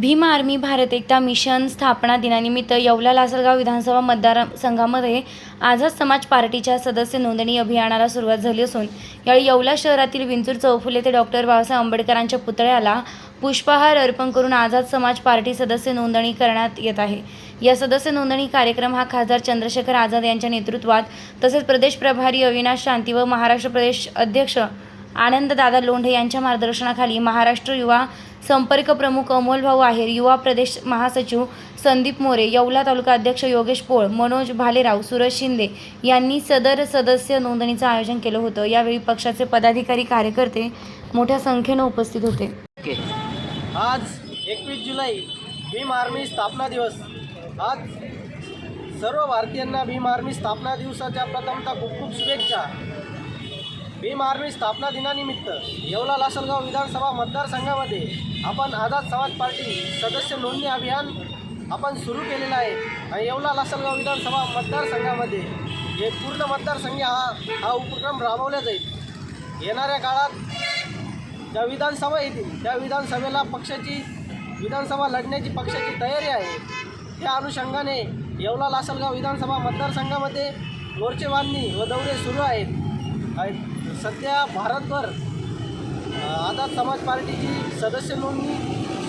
Bhim army Bharat एकता mission स्थापना दिनानिमित्त येवला लासलगाव विधानसभा मतदारसंघामध्ये आझाद समाज पार्टीच्या सदस्य नोंदणी अभियानाला सुरुवात झाली असून यावेळी येवला शहरातील विंचूर चौफुले ते डॉक्टर बाबासाहेब आंबेडकरांच्या पुतळ्याला पुष्पहार अर्पण करून आझाद समाज पार्टी सदस्य नोंदणी करण्यात येत आहे। या सदस्य नोंदणी कार्यक्रम हा खासदार चंद्रशेखर आझाद यांच्या नेतृत्वात तसेच प्रदेश प्रभारी अविनाश शांती व महाराष्ट्र प्रदेश अध्यक्ष आनंददादा लोंढे यांच्या मार्गदर्शनाखाली महाराष्ट्र युवा संपर्क प्रमुख अमोल भाऊ आहेर, युवा प्रदेश महासचिव संदीप मोरे, येवला तालुका अध्यक्ष योगेश पोळ, मनोज भालेराव, सूरज शिंदे यांनी सदर सदस्य नोंदणीचं आयोजन केलं होतं। यावेळी पक्षाचे पदाधिकारी कार्यकर्ते मोठ्या संख्येने उपस्थित होते। आज 21 जुलै भीम आर्मी स्थापना दिवस। आज सर्व भारतीयांना भीम आर्मी स्थापना दिवसाच्या प्रथमतः खूप खूप शुभेच्छा। भीम आर्मी स्थापना दिनानिमित्त येवला लासलगाव विधानसभा मतदारसंघामध्ये आपण आझाद समाज पार्टी सदस्य नोंदणी अभियान आपण सुरू केलेलं आहे आणि येवला लासलगाव विधानसभा मतदारसंघामध्ये हे पूर्ण मतदारसंघ हा उपक्रम राबवला जाईल। येणाऱ्या काळात ज्या विधानसभा येतील त्या विधानसभेला पक्षाची विधानसभा लढण्याची पक्षाची तयारी आहे। त्या अनुषंगाने येवला लासलगाव विधानसभा मतदारसंघामध्ये मोर्चे बांधणी व दौरे सुरू आहेत। सध्या भारतभर आझाद समाज पार्टीची सदस्य नोंदणी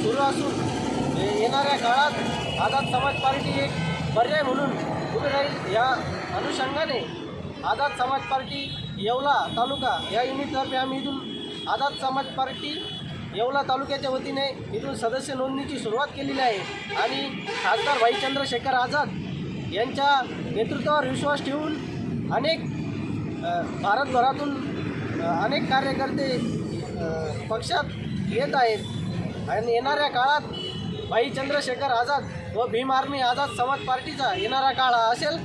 सुरू असून येणाऱ्या काळात आझाद समाज पार्टी एक पर्याय म्हणून उभी राहील। या अनुषंगाने आझाद समाज पार्टी येवला तालुका या युनिटतर्फे आम्ही इथून आझाद समाज पार्टी येवला तालुक्याच्या वतीने इथून सदस्य नोंदणीची सुरुवात केलेली आहे आणि खासदार भाई चंद्रशेखर आझाद यांच्या नेतृत्वावर विश्वास ठेवून अनेक भारतभरातून अनेक कार्यकर्ते पक्षात येत आहेत आणि येणाऱ्या काळात भाई चंद्रशेखर आझाद व भीम आर्मी आझाद समाज पार्टीचा येणारा काळ असेल